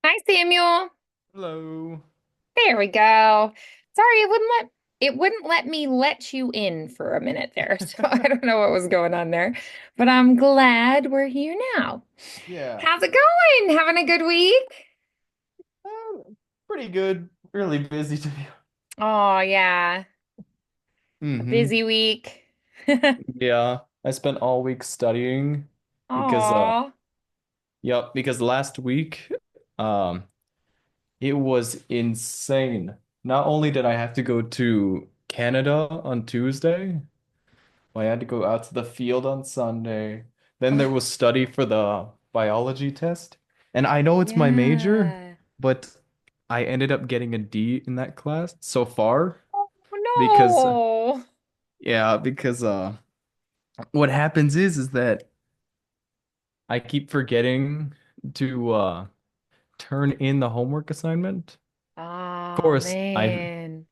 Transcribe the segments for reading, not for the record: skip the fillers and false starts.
Hi, Samuel. Hello. There we go. Sorry, it wouldn't let me let you in for a minute there. So I don't know what was going on there, but I'm glad we're here now. Yeah. How's it going? Having a good week? Pretty good. Really busy to be. Oh, yeah. A Mm-hmm. busy week. Yeah. I spent all week studying because Oh, because last week um it was insane. Not only did I have to go to Canada on Tuesday, I had to go out to the field on Sunday. Then there was study for the biology test. And I know it's my major, yeah. but I ended up getting a D in that class so far because Oh, because what happens is that I keep forgetting to turn in the homework assignment. no. Of Oh, course, man.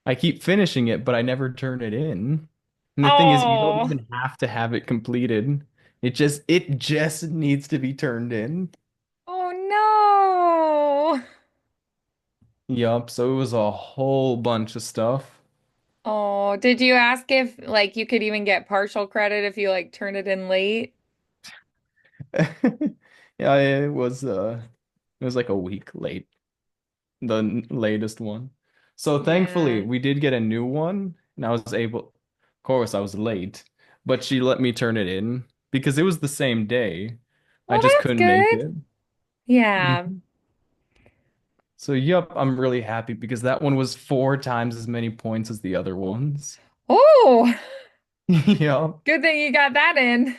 I keep finishing it, but I never turn it in. And the thing is, you don't Oh, even have to have it completed. It just needs to be turned in. oh no. Yup, so it was a whole bunch of stuff. Oh, did you ask if like you could even get partial credit if you like turn it in late? Yeah, it was like a week late, the latest one. So thankfully, Yeah. we did get a new one, and I was able, of course, I was late, but she let me turn it in because it was the same day. I Well, just that's couldn't make good. it. Yeah. Mhm. So, yup, I'm really happy because that one was 4 times as many points as the other ones. Oh, Yup. good thing you got that in.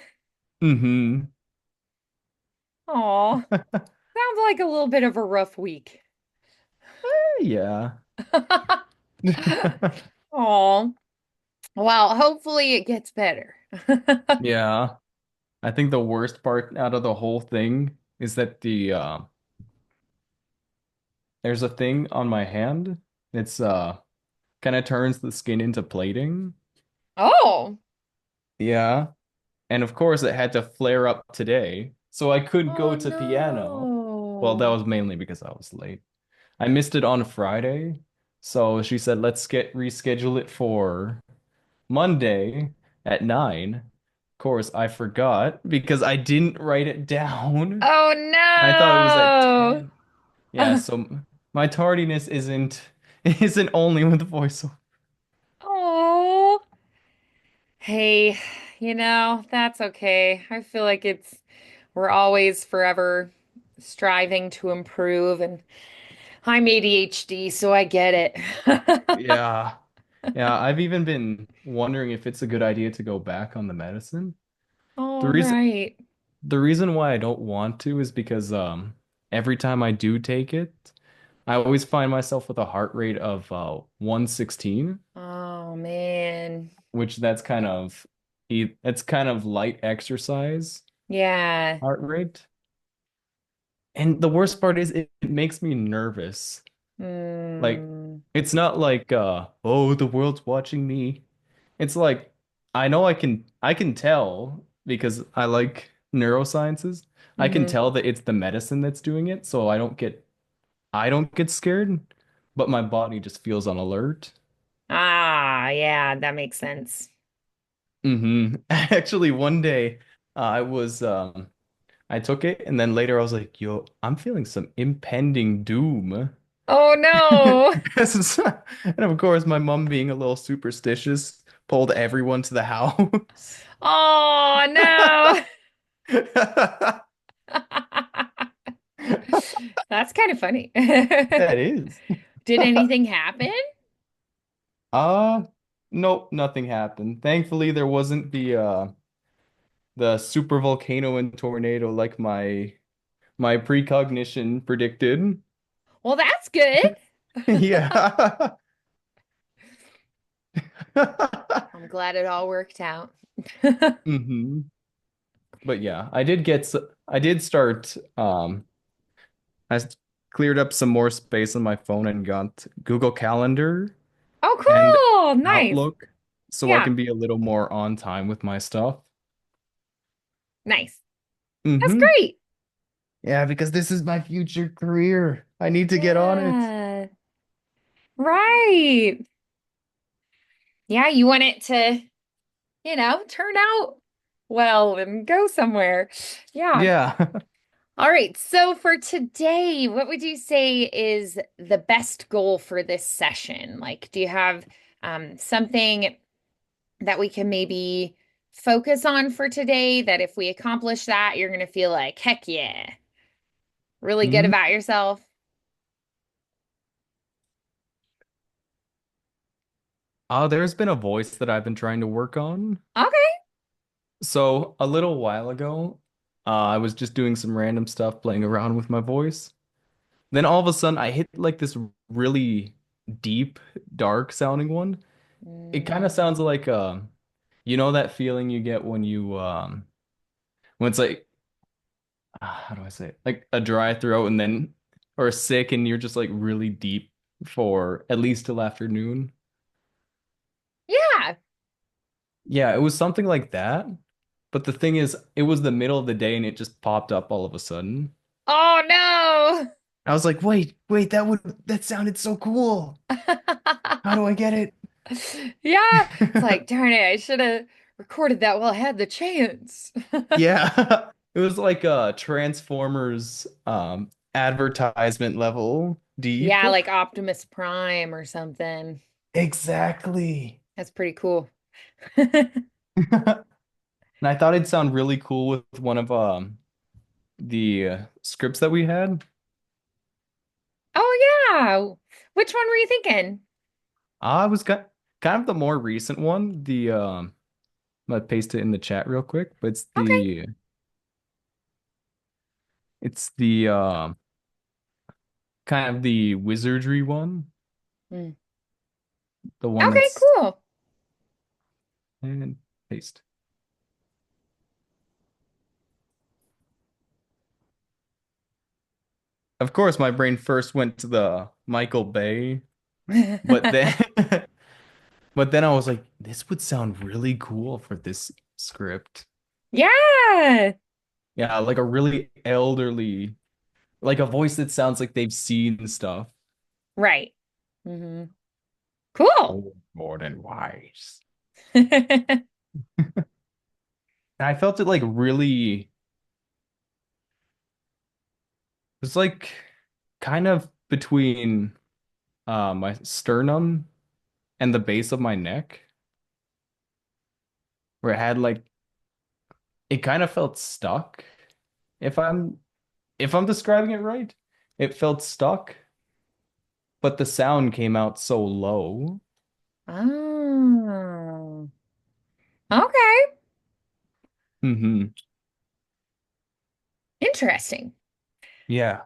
Hmm. Oh, sounds like a little bit of a rough week. Yeah. Oh, well, hopefully it gets better. Yeah. I think the worst part out of the whole thing is that there's a thing on my hand. It's kind of turns the skin into plating. Oh, Yeah. And of course it had to flare up today. So I could oh go to piano. Well, that no. was mainly because I was late. I missed it on Friday. So she said, let's get reschedule it for Monday at 9. Of course, I forgot because I didn't write it down. Oh I thought it was at no. 10. Yeah, so my tardiness isn't isn't only with voiceover. Oh. Hey, that's okay. I feel like we're always forever striving to improve, and I'm ADHD, so I get it. Yeah. Yeah, I've even been wondering if it's a good idea to go back on the medicine. The All reason right. the reason why I don't want to is because every time I do take it, I always find myself with a heart rate of 116, Oh man. which that's kind of light exercise Yeah. heart rate. And the worst part is it makes me nervous. Like Hmm. it's not like oh the world's watching me. It's like I know I can tell because I like neurosciences. I can Mm-hmm. tell that it's the medicine that's doing it, so I don't get scared, but my body just feels on alert. Ah, yeah, that makes sense. Actually, one day I took it and then later I was like, yo, I'm feeling some impending doom. Oh no. And of course, my mom being a little superstitious pulled everyone to the house. Oh no. That's kind of funny. That is. Did anything happen? Uh, nope, nothing happened. Thankfully, there wasn't the super volcano and tornado like my precognition predicted. Well, that's good. Yeah. I'm glad it all worked out. hmm But yeah, I did start cleared up some more space on my phone and got Google Calendar and Oh, cool. Nice. Outlook so I Yeah, can be a little more on time with my stuff. nice. That's Hmm great. Yeah, because this is my future career. I need to get on it. Yeah. Right. Yeah, you want it to, turn out well and go somewhere. Yeah. Yeah. All right. So for today, what would you say is the best goal for this session? Like, do you have something that we can maybe focus on for today that if we accomplish that, you're going to feel like, heck yeah, really good Mm. about yourself? There's been a voice that I've been trying to work on. Okay. So a little while ago, I was just doing some random stuff, playing around with my voice. Then all of a sudden, I hit like this really deep, dark sounding one. It kind of Mm, sounds like you know that feeling you get when it's like how do I say it? Like a dry throat and then or sick and you're just like really deep for at least till afternoon. yeah. Yeah, it was something like that. But the thing is, it was the middle of the day and it just popped up all of a sudden. Oh no. I was like, wait, that sounded so cool. How do I get it? Yeah. It's like, darn it, I should have recorded that while I had the chance. Yeah. It was like a Transformers advertisement level deep. Yeah, like Optimus Prime or something. Exactly. That's pretty cool. And I thought it'd sound really cool with one of the scripts that we had. Oh yeah. Which one were you thinking? I was kind of the more recent one. I'm gonna paste it in the chat real quick, but Okay. it's the kind of the wizardry one, Hmm. the one Okay, that's cool. and paste. Of course, my brain first went to the Michael Bay, but then but then I was like, this would sound really cool for this script. Yeah. Yeah, like a really elderly, like a voice that sounds like they've seen stuff. Right. Hmm. Cool. Oh, more than wise. And I felt it like really, it's like kind of between my sternum and the base of my neck, where it had like it kind of felt stuck. If I'm describing it right, it felt stuck, but the sound came out so low. Oh. Okay. Hmm. Interesting. Yeah.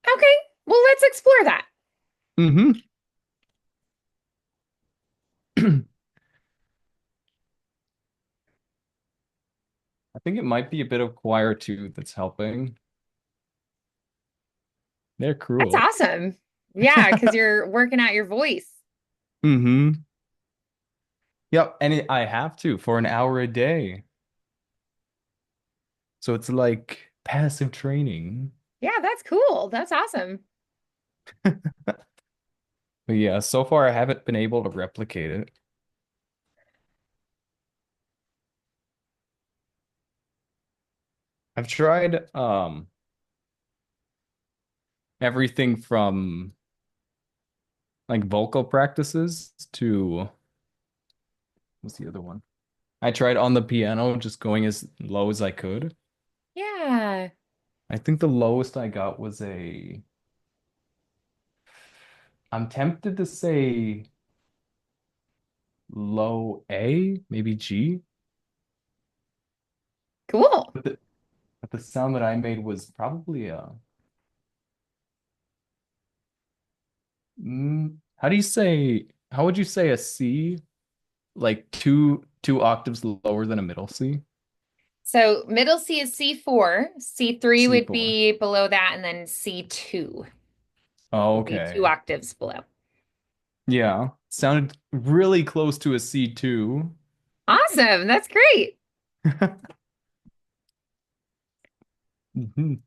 Okay. Well, let's explore that. Hmm. I think it might be a bit of choir too that's helping. They're That's cruel. awesome. Yeah, because you're working out your voice. Hmm. Yep, and I have to for an hour a day. So it's like passive training. Yeah, that's cool. That's awesome. But yeah, so far I haven't been able to replicate it. I've tried everything from like vocal practices to what's the other one? I tried on the piano just going as low as I could. Yeah. I think the lowest I got was I'm tempted to say low A, maybe G, Cool. but the sound that I made was probably how would you say a C? Like two octaves lower than a middle C? So middle C is C4. C3 would C4. be below that, and then C2 Oh, would be two okay. octaves below. Yeah. Sounded really close to a C2. Awesome. That's great. Mhm.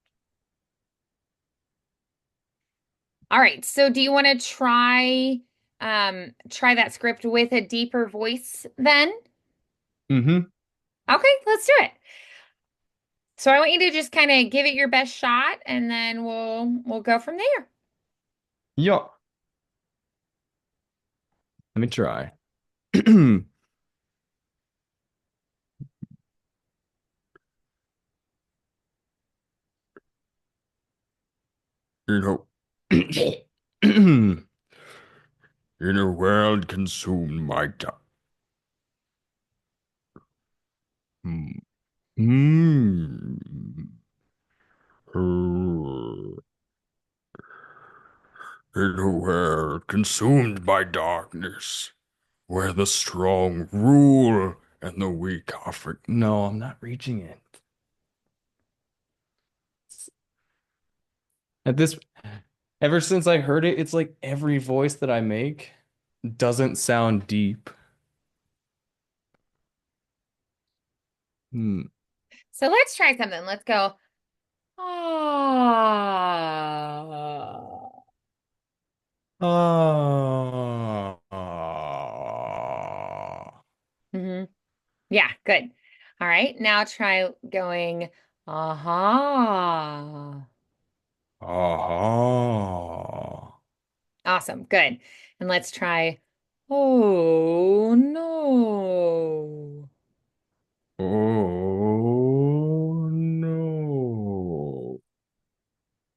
All right. So do you want to try that script with a deeper voice then? Mm-hmm. Okay, let's do it. So I want you to just kind of give it your best shot and then we'll go from there. Yeah. Let me try. In a in a world consumed by dark. Hmm. Hmm. In a world consumed by darkness, where the strong rule and the weak are for. No, I'm not reaching it. At this, ever since I heard it, it's like every voice that I make doesn't sound deep. Hmm. So let's try something. Let's go. Ah. Ah. hmm Yeah, good. All right. Now try going, aha. Aha. Awesome. Good. And let's try, oh no. Oh no.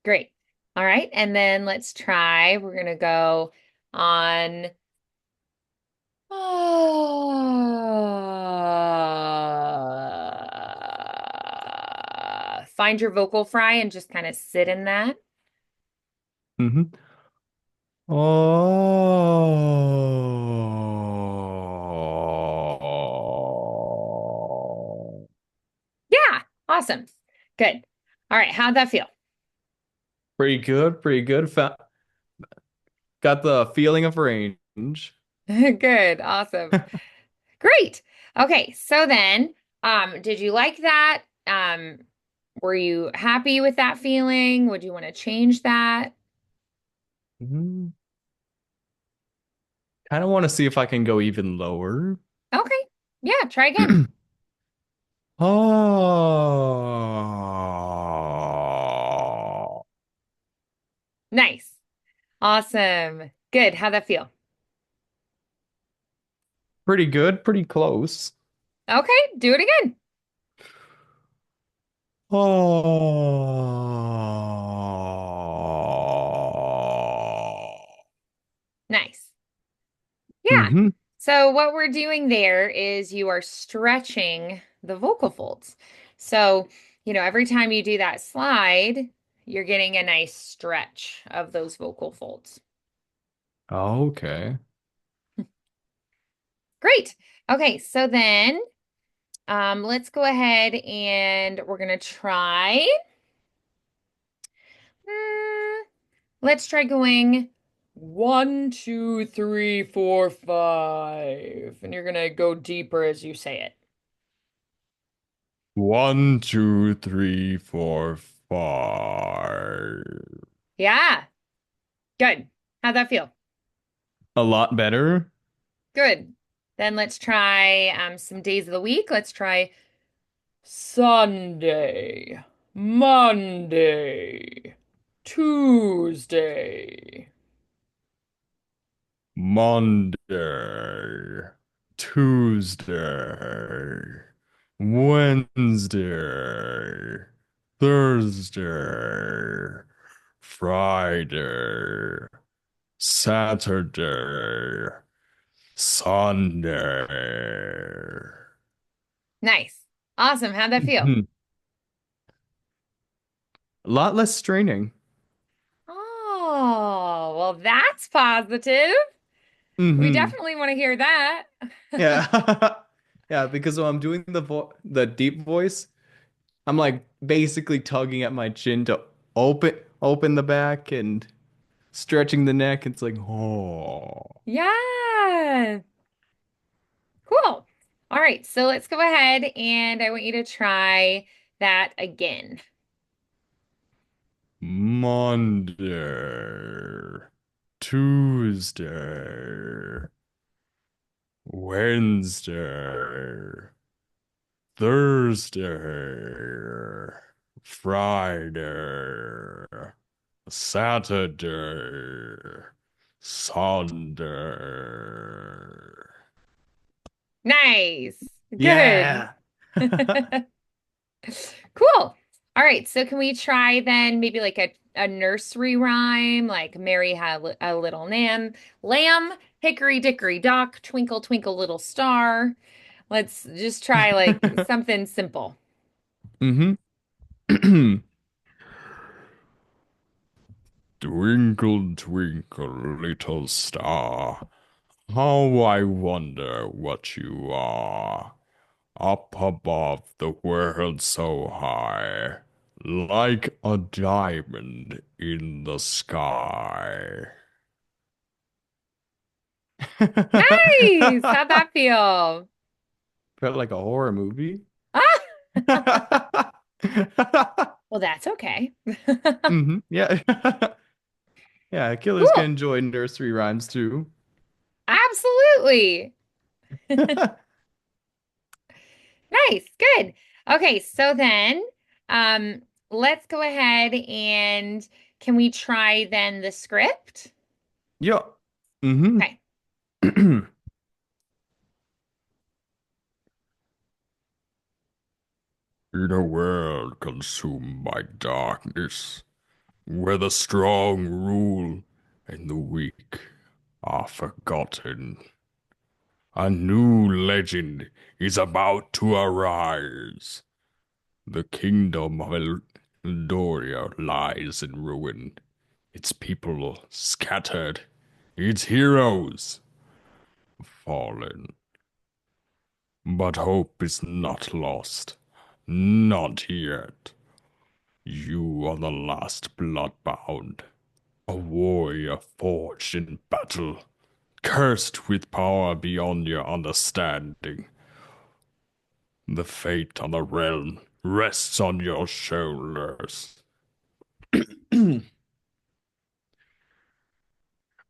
Great. All right. And then let's try, we're going to go on. Find your vocal fry and just kind of sit in that. Mm-hmm. Oh. Yeah. Awesome. Good. All right. How'd that feel? Pretty good, pretty good. Got the feeling of range. Good. Awesome. Great. Okay. So then, did you like that? Were you happy with that feeling? Would you want to change that? Mhm. Kind of want to see if I can go even lower. Okay. Yeah. Try again. Oh. Nice. Awesome. Good. How'd that feel? Pretty good, pretty close. Okay. Do it again. Oh. Nice. Yeah. Mm-hmm. So what we're doing there is you are stretching the vocal folds. So, every time you do that slide, you're getting a nice stretch of those vocal folds. Okay. Great. Okay, so then let's go ahead and we're gonna try. mm, let's try going 1, 2, 3, 4, 5. And you're gonna go deeper as you say it. 1, 2, 3, 4, 5. Yeah, good. How'd that feel? A lot better. Good. Then let's try some days of the week. Let's try Sunday, Monday, Tuesday. Monday, Tuesday, Wednesday, Thursday, Friday, Saturday, Sunday. Nice. Awesome. How'd that feel? A lot less straining. Oh, well, that's positive. We Hmm. definitely want to hear that. Yeah. Yeah, because when I'm doing the deep voice, I'm like basically tugging at my chin to open the back and stretching the neck. It's like, oh. Yeah. Cool. All right. So let's go ahead and I want you to try that again. Monday. Tuesday, Wednesday, Thursday, Friday, Saturday, Sunday. Nice. Good. Yeah. Cool. All right. So can we try then maybe like a nursery rhyme, like Mary had a little lamb, hickory dickory dock, twinkle twinkle little star. Let's just try like something simple. Mm-hmm. Twinkle, twinkle, little star, how I wonder what you are. Up above the world so high, like a diamond in the sky. Nice. How'd that feel? Felt like a horror movie. Ah! Well, that's okay. Yeah. Yeah, killers can Cool. enjoy nursery rhymes too. Absolutely. Nice. Good. Okay, so then um let's go ahead and can we try then the script? Yeah. hmm Okay. In a world consumed by darkness, where the strong rule and the weak are forgotten, a new legend is about to arise. The kingdom of Eldoria lies in ruin, its people scattered, its heroes fallen. But hope is not lost. Not yet. You are the last bloodbound, a warrior forged in battle, cursed with power beyond your understanding. The fate of the realm rests on your shoulders. Ancient.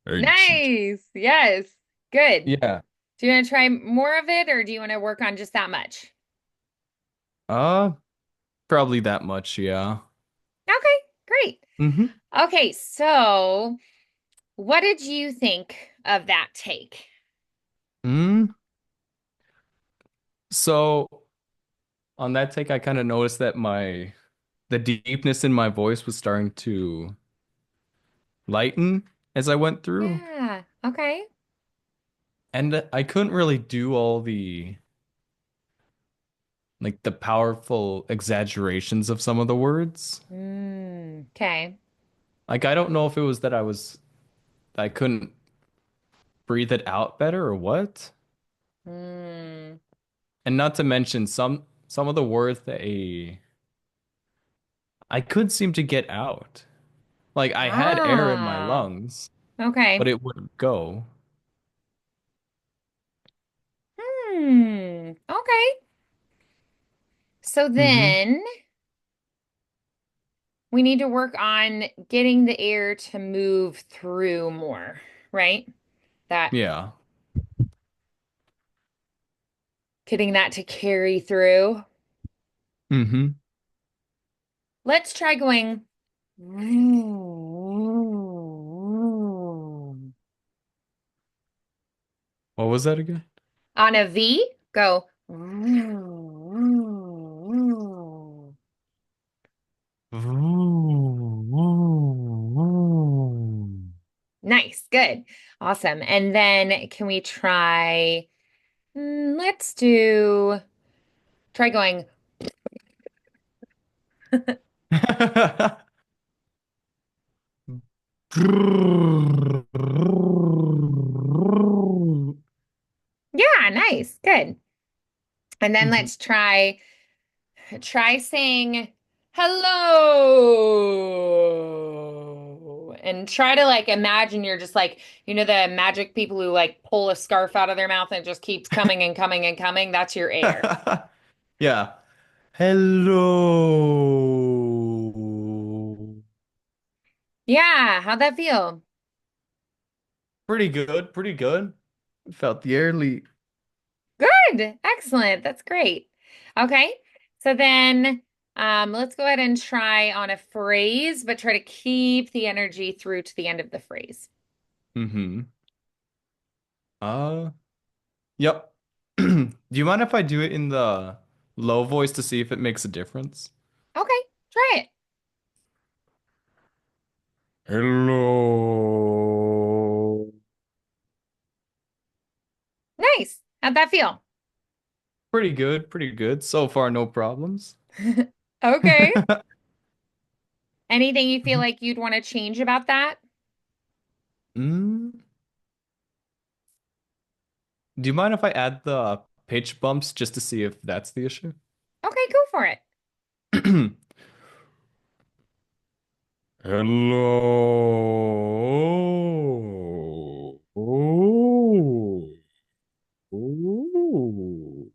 Nice. Yes. Good. Yeah. Do you want to try more of it or do you want to work on just that much? Uh, Probably that much, yeah. Okay, great. Mm-hmm. Okay, so what did you think of that take? Mm. So on that take, I kind of noticed that the deepness in my voice was starting to lighten as I went through. Yeah. Okay. And I couldn't really do all the powerful exaggerations of some of the words. Okay. Like I don't know if it was that I couldn't breathe it out better or what. Mm. And not to mention some of the words I could seem to get out. Like I had air in my Ah. lungs, but Okay. it wouldn't go. Okay. So Mm-hmm. then we need to work on getting the air to move through more, right? That Yeah. getting that to carry through. Mm-hmm. Let's try going What was that again? on a V. Go. Nice. Good. Awesome. And then can we try, let's do, try going. Yeah, nice. Good. And then Mhm. let's try saying hello and try to like imagine you're just like, the magic people who like pull a scarf out of their mouth and it just keeps coming and coming and coming. That's your air. Yeah. Hello. Yeah, how'd that feel? Pretty good, pretty good. Felt the early. Good. Excellent. That's great. Okay. So then let's go ahead and try on a phrase, but try to keep the energy through to the end of the phrase. Mm-hmm. Uh, yep. Do you mind if I do it in the low voice to see if it makes a difference? Okay. Try it. Hello. Nice. How'd that feel? Pretty good, pretty good. So far, no problems. Okay. Anything you feel like you'd want to change about that? Mm, do you mind if I add the pitch bumps just to see if that's the issue? Okay, go for it. Hello. Oh. Ooh.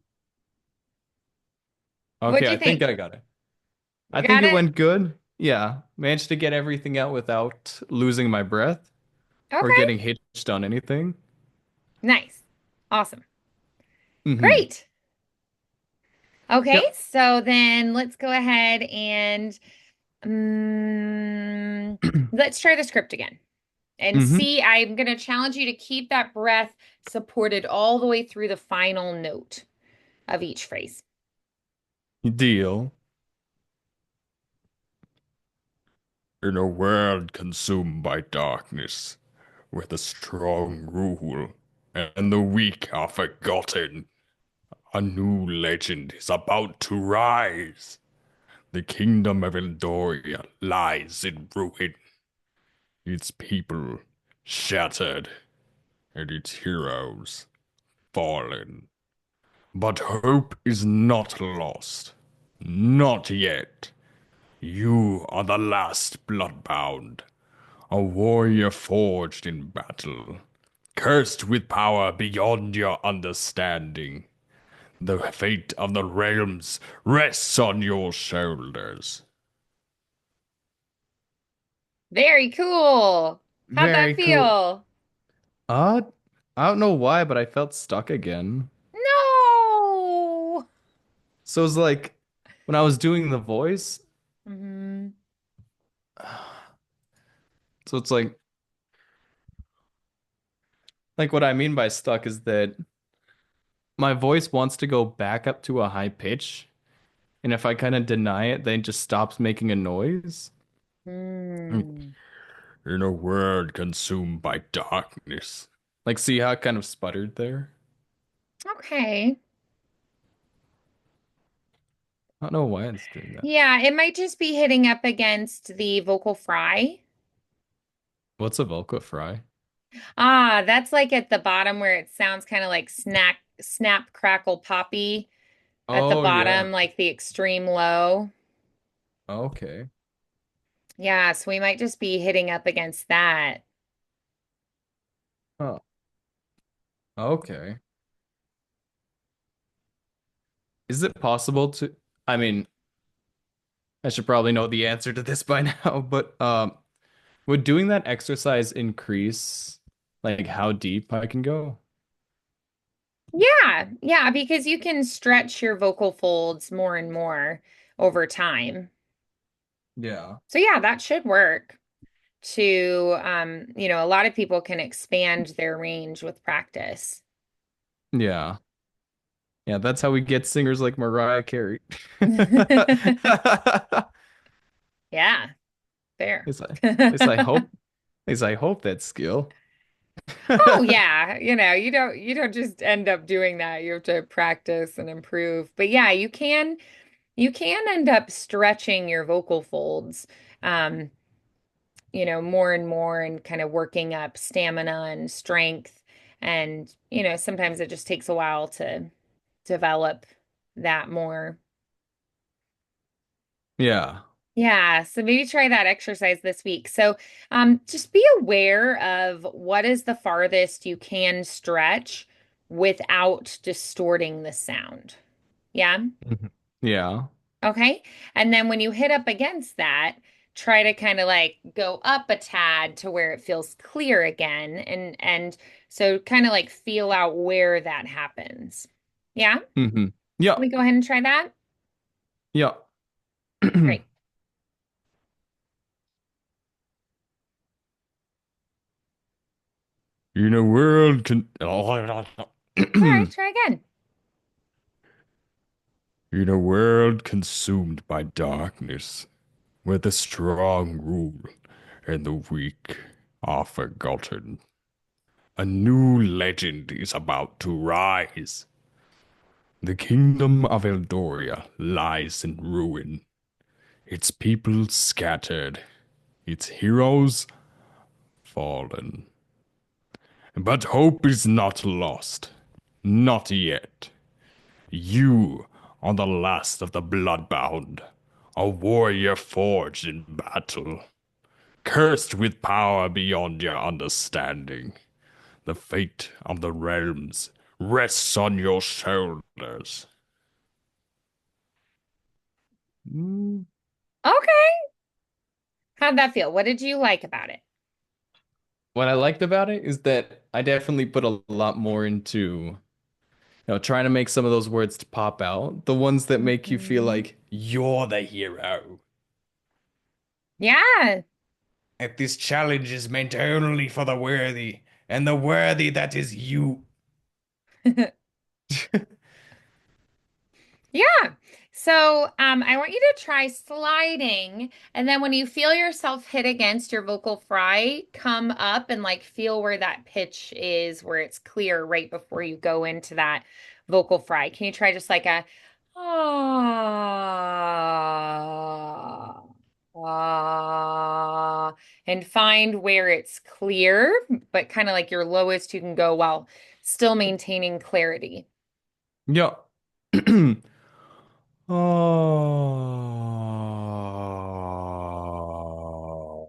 What'd Okay, you I think think? I got it. I You think got it it? went good. Yeah, managed to get everything out without losing my breath or Okay. getting hitched on anything. Nice. Awesome. Hmm. Great. Okay, Yep. so then let's go ahead and um, let's try the script again and Hmm. see. I'm going to challenge you to keep that breath supported all the way through the final note of each phrase. Deal. In a world consumed by darkness, where the strong rule and the weak are forgotten, a new legend is about to rise. The kingdom of Eldoria lies in ruin, its people shattered, and its heroes fallen. But hope is not lost. Not yet. You are the last bloodbound, a warrior forged in battle, cursed with power beyond your understanding. The fate of the realms rests on your shoulders. Very cool. How'd that Very cool. feel? Uh, I don't know why, but I felt stuck again. No. So it's like when I was doing the voice, Mhm. so it's like what I mean by stuck is that my voice wants to go back up to a high pitch, and if I kind of deny it, then it just stops making a noise. Like, Hmm. in a world consumed by darkness. Like, see how it kind of sputtered there? Okay. I don't know why it's doing that. Yeah, it might just be hitting up against the vocal fry. What's a Volca fry? Ah, that's like at the bottom where it sounds kind of like snap, crackle, poppy at the Oh yeah. bottom, like the extreme low. Okay. Yeah, so we might just be hitting up against that. Oh, okay. Is it possible to, I mean, I should probably know the answer to this by now, but would doing that exercise increase like how deep I can go? Yeah, yeah, because you can stretch your vocal folds more and more over time. Yeah. So yeah, that should work to a lot of people can expand their range with practice. Yeah. Yeah, that's how we get singers like Mariah Carey. Yeah, fair. At least I, at least I hope, at least I hope that skill. Oh yeah, you don't just end up doing that. You have to practice and improve. But yeah, you can end up stretching your vocal folds um, more and more and kind of working up stamina and strength. And, sometimes it just takes a while to develop that more. Yeah. Yeah, so maybe try that exercise this week. So, just be aware of what is the farthest you can stretch without distorting the sound. Yeah. Mhm. Yeah. Okay. And then when you hit up against that, try to kind of like go up a tad to where it feels clear again. And so kind of like feel out where that happens. Yeah? Can Mm-hmm. Yeah. we go ahead and try that? Yeah. Great. In a world All right, try again. in a world consumed by darkness, where the strong rule and the weak are forgotten, a new legend is about to rise. The kingdom of Eldoria lies in ruin, its people scattered, its heroes fallen. But hope is not lost. Not yet. You are the last of the bloodbound, a warrior forged in battle, cursed with power beyond your understanding. The fate of the realms rests on your shoulders. Mm. Okay. How'd that feel? What did you like about it? What I liked about it is that I definitely put a lot more into, trying to make some of those words to pop out, the ones that make you feel Mhm. like you're the hero. Yeah. If this challenge is meant only for the worthy, and the worthy that is you. Yeah. So, I want you to try sliding, and then when you feel yourself hit against your vocal fry, come up and like feel where that pitch is, where it's clear right before you go into that vocal fry. Can you try just like a ah, ah, and find where it's clear, but kind of like your lowest you can go while still maintaining clarity. Yeah. Oh.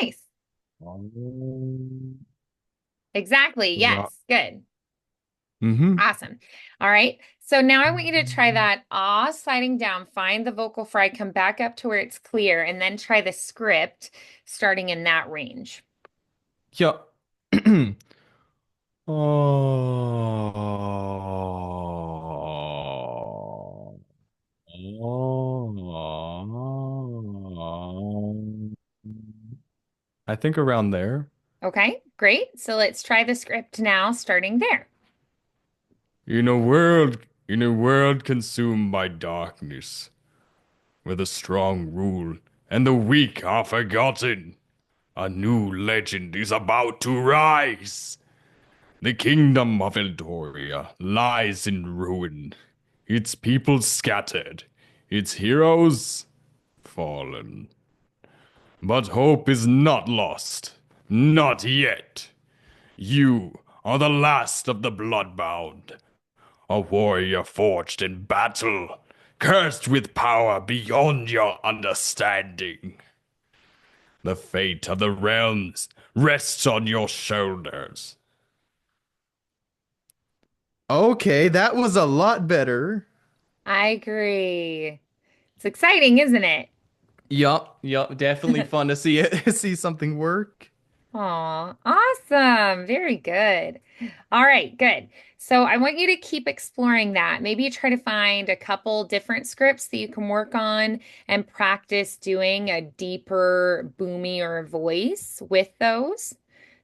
Nice. Exactly. Yeah. Yes. Good. Mm-hmm. Awesome. All right. So now I want you to try that ah sliding down, find the vocal fry, come back up to where it's clear, and then try the script starting in that range. Yeah. Oh. Oh. I think around there. Okay, great. So let's try the script now, starting there. In a world consumed by darkness, where the strong rule and the weak are forgotten, a new legend is about to rise. The kingdom of Eldoria lies in ruin, its people scattered, its heroes fallen. But hope is not lost. Not yet. You are the last of the bloodbound, a warrior forged in battle, cursed with power beyond your understanding. The fate of the realms rests on your shoulders. Okay, that was a lot better. I agree. It's exciting, isn't it? Yup, yup, definitely fun to see it, see something work. Aw, awesome. Very good. All right, good. So I want you to keep exploring that. Maybe you try to find a couple different scripts that you can work on and practice doing a deeper, boomier voice with those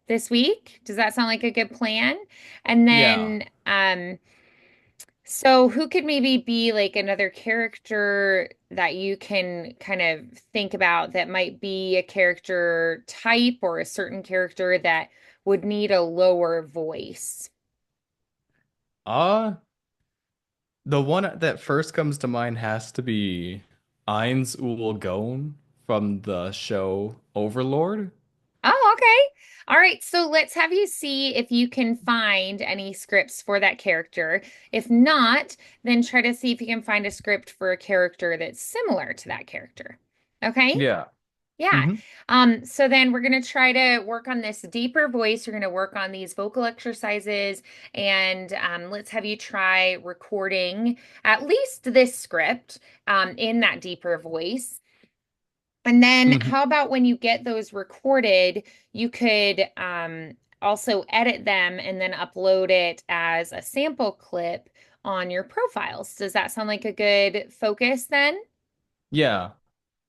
this week. Does that sound like a good plan? And Yeah. then, so who could maybe be like another character that you can kind of think about that might be a character type or a certain character that would need a lower voice? Uh, the one that first comes to mind has to be Eins Ul Gon from the show Overlord. Oh, okay. All right. So let's have you see if you can find any scripts for that character. If not, then try to see if you can find a script for a character that's similar to that character. Okay? Yeah. Yeah. Hmm. So then we're going to try to work on this deeper voice. We're going to work on these vocal exercises, and let's have you try recording at least this script in that deeper voice. And then Hmm. how about when you get those recorded, you could also edit them and then upload it as a sample clip on your profiles. Does that sound like a good focus then? Yeah,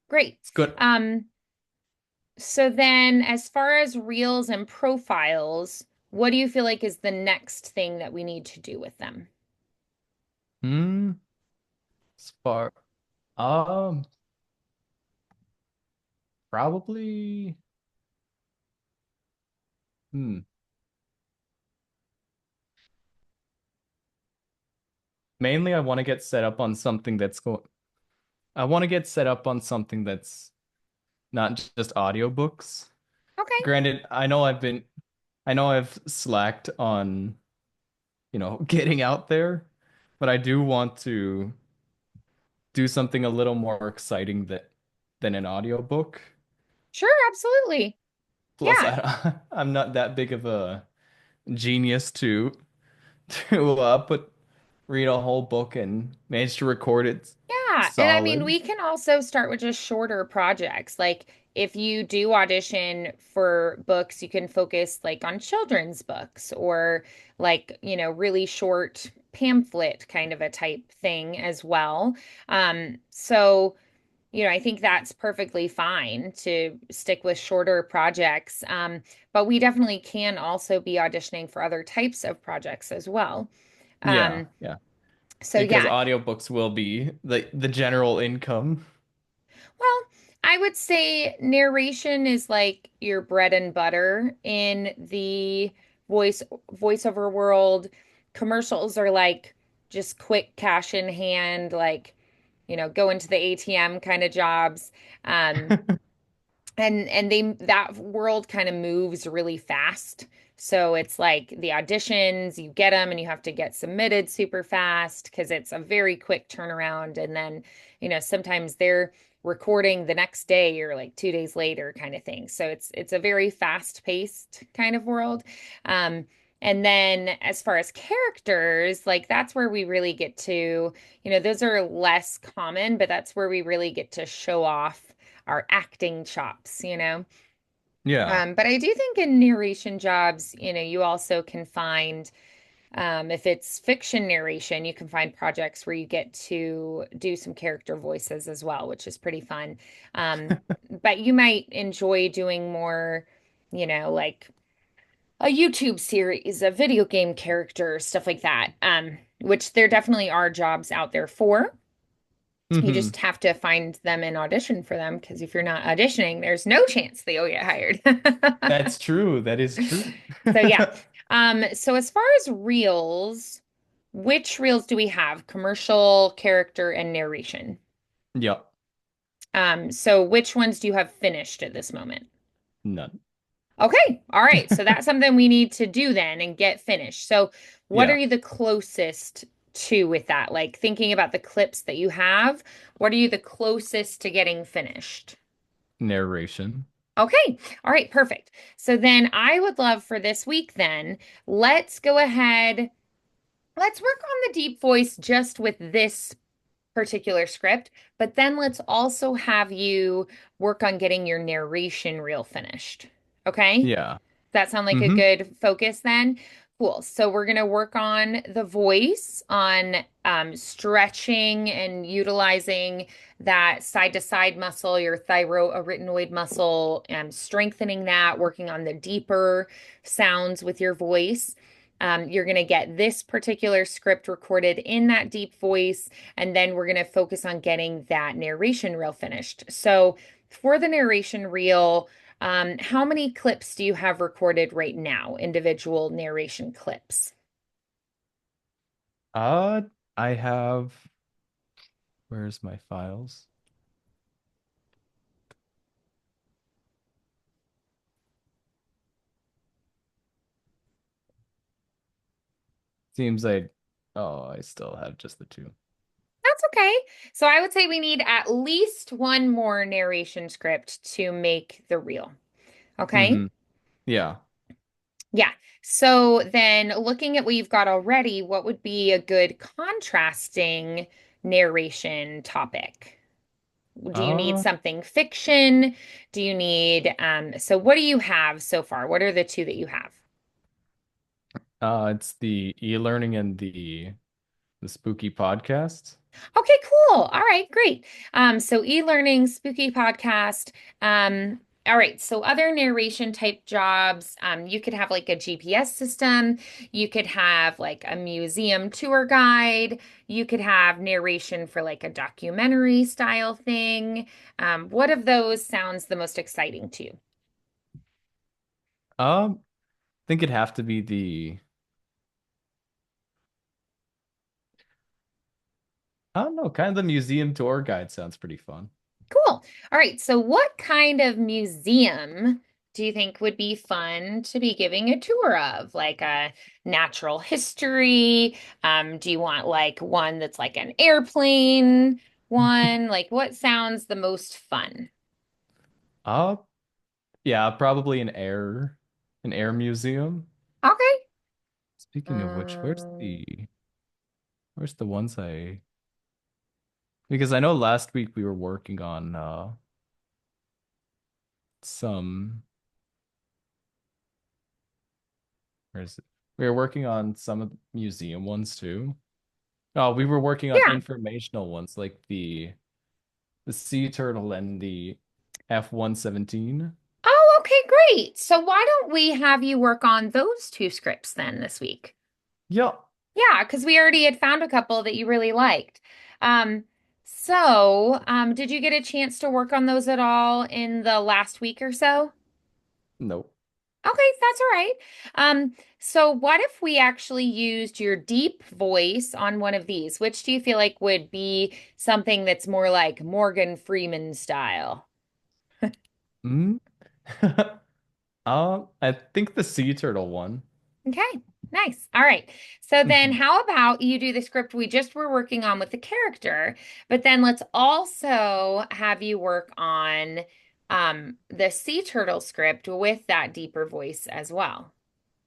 Great. it's good. Um, So then, as far as reels and profiles, what do you feel like is the next thing that we need to do with them? Spark. Um, Probably. Hmm. Mainly, I want to get set up on something that's going. I want to get set up on something that's not just audiobooks. Okay, Granted, I know I've slacked on, getting out there, but I do want to do something a little more exciting than an audiobook. sure, absolutely. Plus, Yeah, I'm not that big of a genius to read a whole book and manage to record it yeah. And I mean, solid. we can also start with just shorter projects. Like if you do audition for books, you can focus like on children's books or like, really short pamphlet kind of a type thing as well. So I think that's perfectly fine to stick with shorter projects. But we definitely can also be auditioning for other types of projects as well. Yeah, Um, yeah. so Because yeah, audiobooks will be the general income. well, I would say narration is like your bread and butter in the voiceover world. Commercials are like just quick cash in hand, like, go into the ATM kind of jobs. Um, and they that world kind of moves really fast. So it's like the auditions, you get them and you have to get submitted super fast because it's a very quick turnaround. And then, sometimes they're recording the next day or like 2 days later kind of thing. So it's a very fast-paced kind of world. Um, and then as far as characters, like that's where we really get to, those are less common, but that's where we really get to show off our acting chops. Yeah. But I do think in narration jobs, you also can find, if it's fiction narration, you can find projects where you get to do some character voices as well, which is pretty fun. Um, but you might enjoy doing more, like a YouTube series, a video game character, stuff like that, which there definitely are jobs out there for. You Hmm. just have to find them and audition for them because if you're not auditioning, there's no chance that you'll get hired. That's true. That is true. So yeah. So as far as reels, which reels do we have? Commercial, character, and narration. Yeah. So which ones do you have finished at this moment? None. Okay. All right. So that's something we need to do then and get finished. So what are Yeah. you the closest to with that? Like thinking about the clips that you have, what are you the closest to getting finished? Narration. Okay. All right. Perfect. So then I would love for this week, then, let's go ahead. Let's work on the deep voice just with this particular script, but then let's also have you work on getting your narration reel finished. Okay. Yeah. That sound like a Hmm. good focus then? Cool. So we're going to work on the voice, on stretching and utilizing that side to side muscle, your thyroarytenoid muscle, and strengthening that, working on the deeper sounds with your voice. You're going to get this particular script recorded in that deep voice, and then we're going to focus on getting that narration reel finished. So for the narration reel, how many clips do you have recorded right now? Individual narration clips. Uh, I have, where's my files? Seems like, oh, I still have just the two. That's okay. So I would say we need at least one more narration script to make the reel. Okay? Hmm. Yeah. Yeah. So then looking at what you've got already, what would be a good contrasting narration topic? Do you need Uh, something fiction? Do you need, so what do you have so far? What are the two that you have? it's the e-learning and the spooky podcast. Okay, cool. All right, great. So e-learning, spooky podcast. All right, so other narration type jobs, you could have like a GPS system, you could have like a museum tour guide, you could have narration for like a documentary style thing. What of those sounds the most exciting to you? I think it'd have to be I don't know, kind of the museum tour guide sounds pretty fun. Cool. All right. So, what kind of museum do you think would be fun to be giving a tour of? Like a natural history? Do you want like one that's like an airplane one? Like, what sounds the most fun? Uh, yeah, probably an air museum. Okay. Speaking of which, Um, where's the ones because I know last week we were working on some where's it? We were working on some of the museum ones too. Oh, we were working on yeah. informational ones like the sea turtle and the F-117. Oh, okay, great. So, why don't we have you work on those two scripts then this week? Yeah. Yeah, because we already had found a couple that you really liked. So, did you get a chance to work on those at all in the last week or so? Nope. Okay, that's all right. So what if we actually used your deep voice on one of these? Which do you feel like would be something that's more like Morgan Freeman style? Mm. I think the sea turtle one. Okay, nice. All right. So then Mhm. how about you do the script we just were working on with the character, but then let's also have you work on the sea turtle script with that deeper voice as well.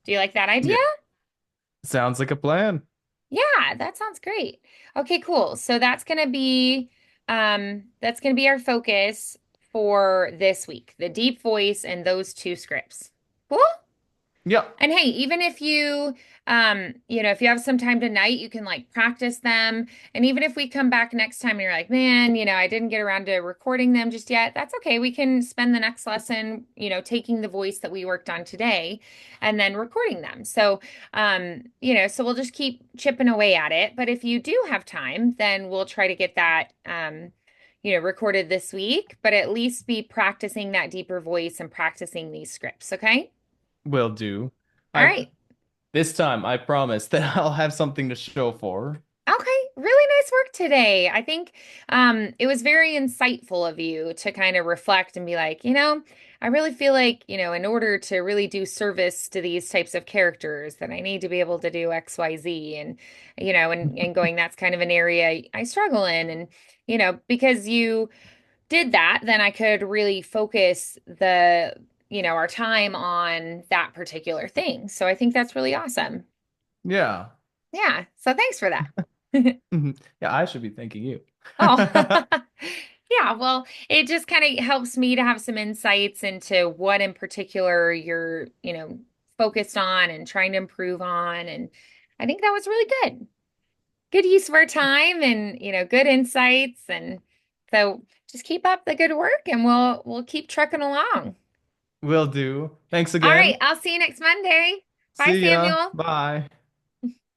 Do you like that idea? Yeah. Sounds like a plan. Yeah, that sounds great. Okay, cool. So that's gonna be our focus for this week, the deep voice and those two scripts. Cool? Yeah. And hey, even if if you have some time tonight, you can like practice them. And even if we come back next time and you're like, man, I didn't get around to recording them just yet, that's okay. We can spend the next lesson, taking the voice that we worked on today and then recording them. So we'll just keep chipping away at it. But if you do have time, then we'll try to get that, recorded this week, but at least be practicing that deeper voice and practicing these scripts. Okay. Will do. All I right. This time I promise that I'll have something to show for. Okay, really nice work today. I think it was very insightful of you to kind of reflect and be like, I really feel like, in order to really do service to these types of characters, that I need to be able to do XYZ and going, that's kind of an area I struggle in. And, because you did that, then I could really focus our time on that particular thing. So I think that's really awesome. Yeah. Yeah. So thanks for that. Mhm. Yeah, I should be thanking you. Oh, yeah. Well, it just kind of helps me to have some insights into what in particular you're, focused on and trying to improve on. And I think that was really good. Good use of our time and, good insights. And so just keep up the good work and we'll keep trucking along. Will do. Thanks All right. again. I'll see you next Monday. Bye, See ya. Samuel. Bye.